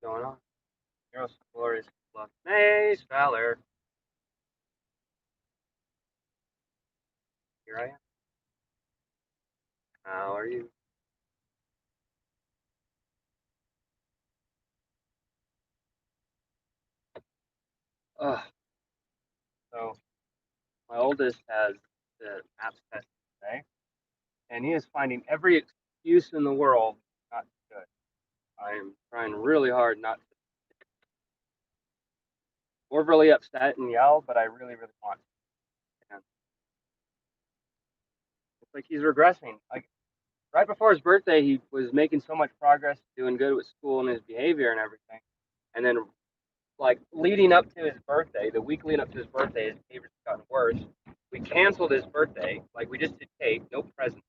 Going on? Heroes glorious love. Mace Valor. Here I am. How are you? Ugh. So my oldest has the maps test today, and he is finding every excuse in the world not to do it. I am trying really hard not to overly upset and yell, but I really, really want to. And it's like he's regressing. Like right before his birthday, he was making so much progress, doing good with school and his behavior and everything. And then like leading up to his birthday, the week leading up to his birthday, his behavior's gotten worse. We canceled his birthday, like we just did cake, no present,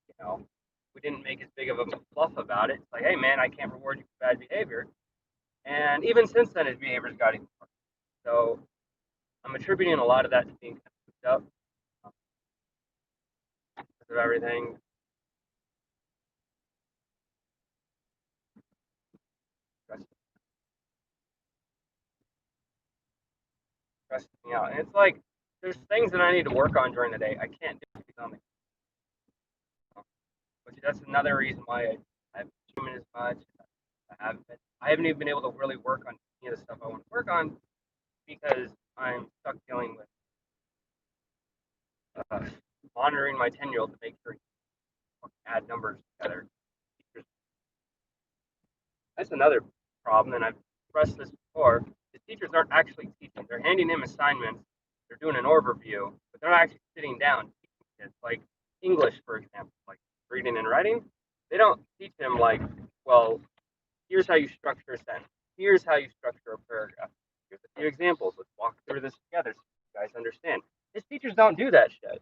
you know. We didn't make as big of a fluff about it. It's like, hey man, I can't reward you for bad behavior. And even since then, his behavior's got even worse. So I'm attributing a lot of that to being cooped up because of everything. Stressing me out. And it's like there's things that I need to work on during the day. I can't do it on the which that's another reason why I haven't been streaming as much. I haven't even been able to really work on any of the stuff I want to work on because I'm stuck dealing with uh, monitoring my 10-year-old to make sure he can add numbers together. That's another problem, and I've expressed this before. The teachers aren't actually teaching; they're handing him assignments. They're doing an overview, but they're not actually sitting down teaching kids. Like English, for example, like reading and writing. They don't teach him like, well, here's how you structure a sentence. Here's how you structure a paragraph. Here's a few examples. Let's walk through this together so you guys understand. His teachers don't do that shit.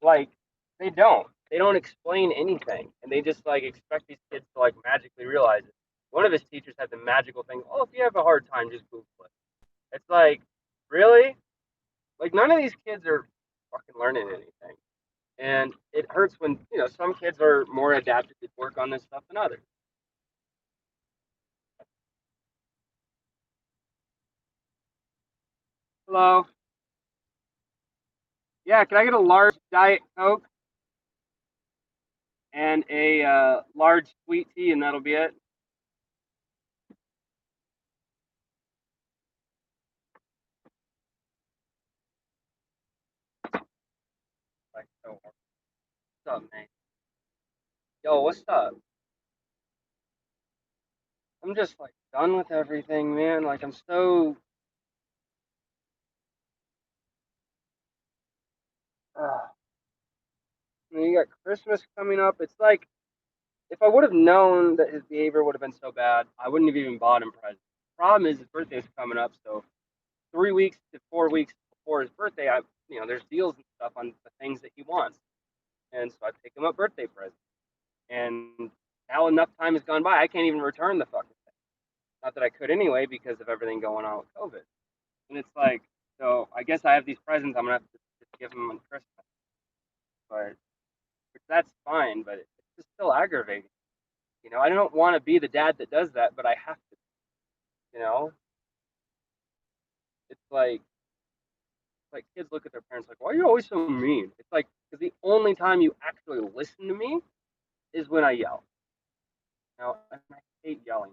Like, they don't. They don't explain anything. And they just like expect these kids to like magically realize it. One of his teachers had the magical thing, oh, if you have a hard time, just Google it. It's like, really? Like none of these kids are fucking learning anything. And it hurts when, some kids are more adapted to work on this stuff than others. Hello. Yeah, can I get a large Diet Coke and a large sweet tea, and that'll be it? Like, so, what's up, man? Yo, what's up? I'm just like done with everything, man. Like, I'm so. Uh, you got Christmas coming up. It's like if I would have known that his behavior would have been so bad, I wouldn't have even bought him presents. Problem is, his birthday's coming up, so 3 weeks to 4 weeks before his birthday, there's deals and stuff on the things that he wants, and so I pick him up birthday presents. And now enough time has gone by, I can't even return the fucking thing. Not that I could anyway because of everything going on with COVID. And it's like, so I guess I have these presents I'm gonna have to just give them on Christmas, but that's fine. But it's just still aggravating. I don't want to be the dad that does that, but I have to. You know, it's like kids look at their parents like, "Why are you always so mean?" It's like because the only time you actually listen to me is when I yell. And I hate yelling.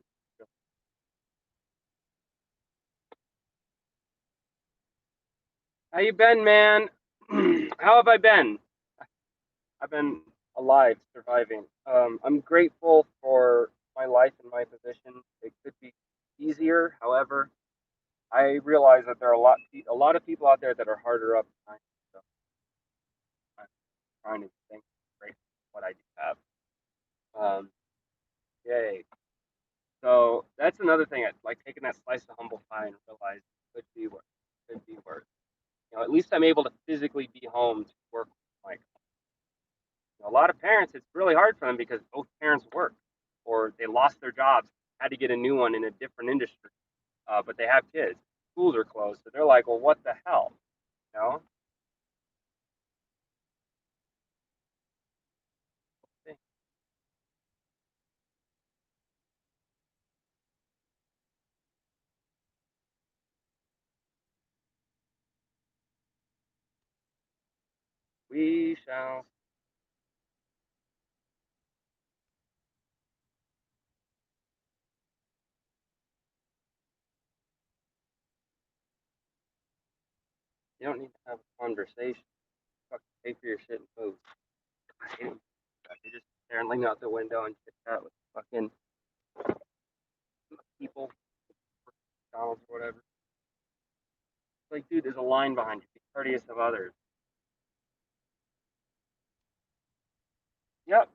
How you been, man? How have I been? I've been alive, surviving. I'm grateful for my life and my position. It could be easier. However, I realize that there are a lot of people out there that are harder up than I am. So I'm trying to think great what I do have. Um, yay. So that's another thing. I like taking that slice of humble pie and realize it could be worse. Could be worse. At least I'm able to physically be home to work with my a lot of parents, it's really hard for them because both parents work or they lost their jobs, had to get a new one in a different industry, but they have kids. Schools are closed. So they're like, well, what the hell? You know? We shall. You don't need to have a conversation. Fucking pay for your shit and move. I hate them. They just sit there and lean out the window and chit chat with fucking people, McDonald's or whatever. It's like, dude, there's a line behind you. Be courteous of others. Yep.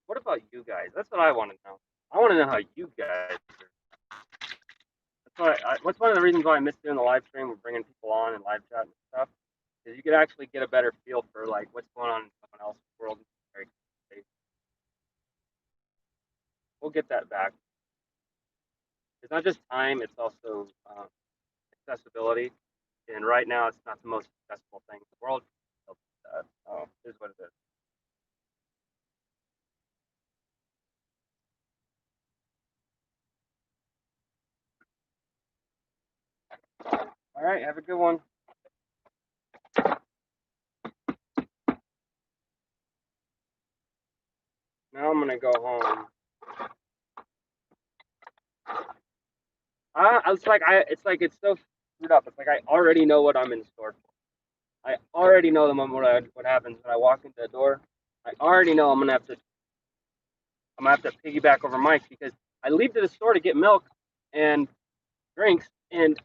What about you guys? That's what I want to know. I want to know how you guys. That's what's one of the reasons why I miss doing the live stream and bringing people on and live chat and stuff. Is you could actually get a better feel for like what's going on in someone else's world. We'll get that back. It's not just time; it's also accessibility. And right now, it's not the most accessible thing in the world. So it is what it is. All right, have a good one. Now I'm gonna go home. It's so screwed up. It's like I already know what I'm in store for. I already know the moment what happens when I walk into the door. I already know I'm gonna have to piggyback over Mike because I leave to the store to get milk and drinks, and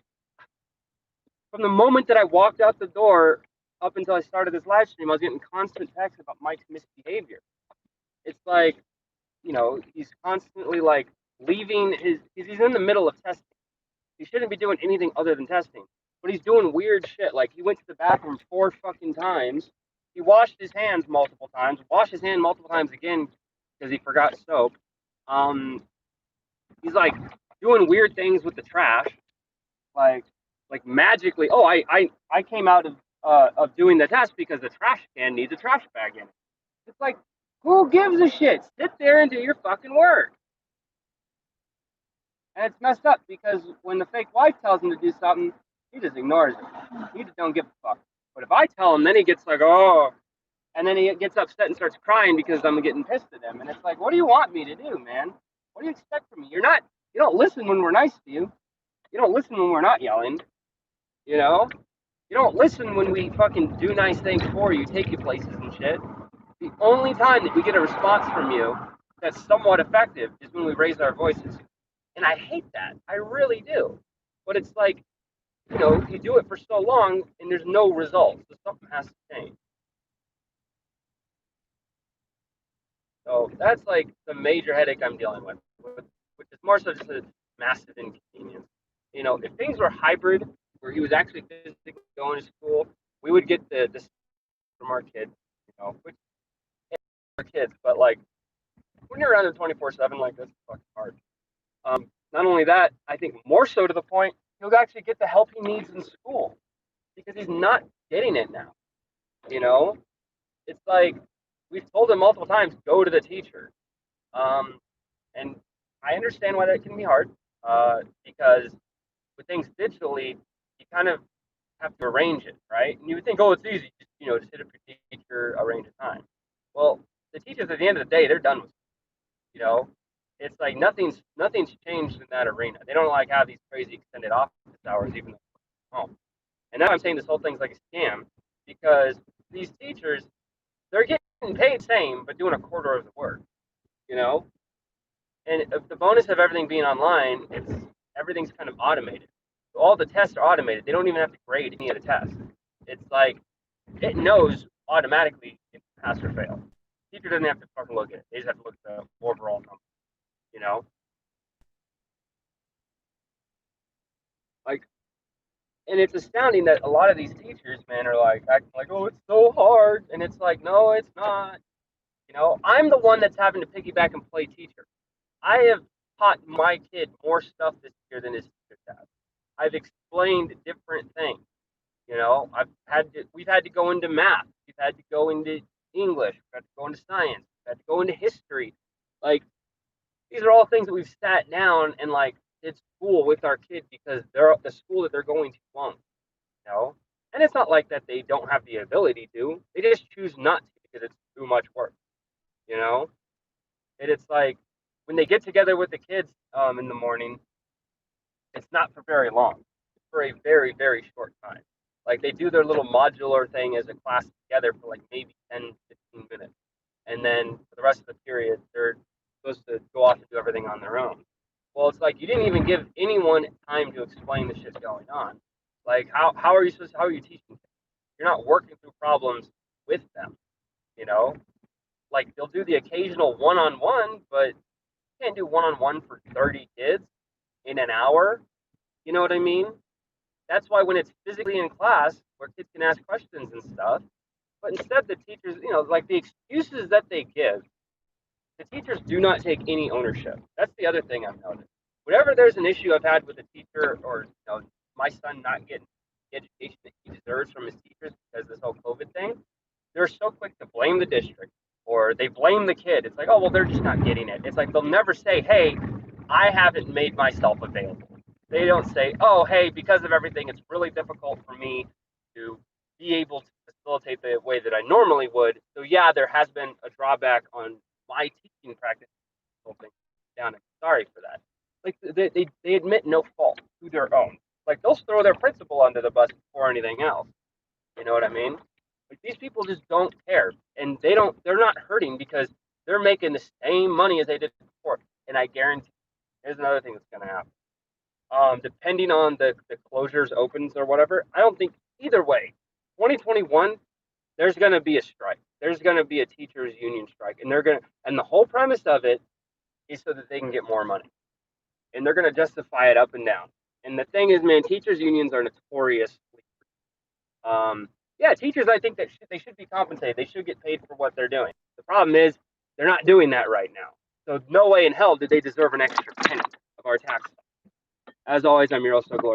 from the moment that I walked out the door up until I started this live stream, I was getting constant texts about Mike's misbehavior. It's like, he's constantly like leaving he's in the middle of testing. He shouldn't be doing anything other than testing. But he's doing weird shit. Like he went to the bathroom 4 fucking times. He washed his hands multiple times, washed his hand multiple times again because he forgot soap. Um, he's like doing weird things with the trash. Like like magically, oh, I came out of doing the test because the trash can needs a trash bag in it. It's like, who gives a shit? Sit there and do your fucking work. And it's messed up because when the fake wife tells him to do something, he just ignores it. He just don't give a fuck. But if I tell him, then he gets like, oh, and then he gets upset and starts crying because I'm getting pissed at him. And it's like, what do you want me to do, man? What do you expect from me? You don't listen when we're nice to you. You don't listen when we're not yelling. You know, you don't listen when we fucking do nice things for you, take you places and shit. The only time that we get a response from you that's somewhat effective is when we raise our voices. And I hate that. I really do. But it's like, you do it for so long and there's no results. So something has to change. So that's like the major headache I'm dealing with, which is more so just a massive inconvenience. If things were hybrid, where he was actually physically going to school, we would get the from our kids, which are kids, but like when you're around them 24/7, like that's fucking hard. Not only that, I think more so to the point, he'll actually get the help he needs in school because he's not getting it now. You know, it's like we've told him multiple times, go to the teacher. And I understand why that can be hard because with things digitally, you kind of have to arrange it, right? And you would think, oh, it's easy, just hit up your teacher, arrange a time. Well, the teachers at the end of the day, they're done with it, you know. It's like nothing's changed in that arena. They don't like have these crazy extended office hours, even though they're home. And now I'm saying this whole thing's like a scam because these teachers, they're getting paid same, but doing a quarter of the work, you know. And the bonus of everything being online, everything's kind of automated. So all the tests are automated. They don't even have to grade any of the tests. It's like it knows automatically if you pass or fail. Teacher doesn't have to fucking look at it. They just have to look at the overall number. You know, like, and it's astounding that a lot of these teachers, man, are like acting like, oh, it's so hard, and it's like, no, it's not. I'm the one that's having to piggyback and play teacher. I have taught my kid more stuff this year than his teachers have. I've explained explained different things. We've had to go into math, we've had to go into English, we've had to go into science, we've had to go into history. Like, these are all things that we've sat down and like did school with our kids because the school that they're going to won't, you know. And it's not like that they don't have the ability to. They just choose not to because it's too much work, you know. And it's like when they get together with the kids in the morning, it's not for very long. It's for a very, very short time. Like they do their little modular thing as a class together for like maybe 10, 15 minutes. And then for the rest of the period, they're supposed to go off and do everything on their own. Well, it's like you didn't even give anyone time to explain the shit going on. Like how are you teaching? You're not working through problems with them, you know? Like they'll do the occasional one-on-one, but you can't do one-on-one for 30 kids in an hour. You know what I mean? That's why when it's physically in class where kids can ask questions and stuff, but instead the teachers, like the excuses that they give, the teachers do not take any ownership. That's the other thing I've noticed. Whenever there's an issue I've had with a teacher, or my son not getting the education that he deserves from his teachers because of this whole COVID thing, they're so quick to blame the district or they blame the kid. It's like, oh well, they're just not getting it. It's like they'll never say, hey, I haven't made myself available. They don't say, oh hey, because of everything, it's really difficult for me to be able to facilitate the way that I normally would. So yeah, there has been a drawback on my teaching practice. Down, and sorry for that. Like they admit no fault to their own. Like they'll throw their principal under the bus before anything else. You know what I mean? Like these people just don't care, and they're not hurting because they're making the same money as they did before. And I guarantee, here's another thing that's going to happen. Depending on the closures, opens, or whatever, I don't think either way. 2021, there's going to be a strike. There's going to be a teachers union strike, and the whole premise of it is so that they can get more money, and they're going to justify it up and down. And the thing is, man, teachers unions are notorious. Yeah, teachers, I think that they should be compensated. They should get paid for what they're doing. The problem is they're not doing that right now. So no way in hell did they deserve an extra penny of our tax. As always, I'm your host, Glory.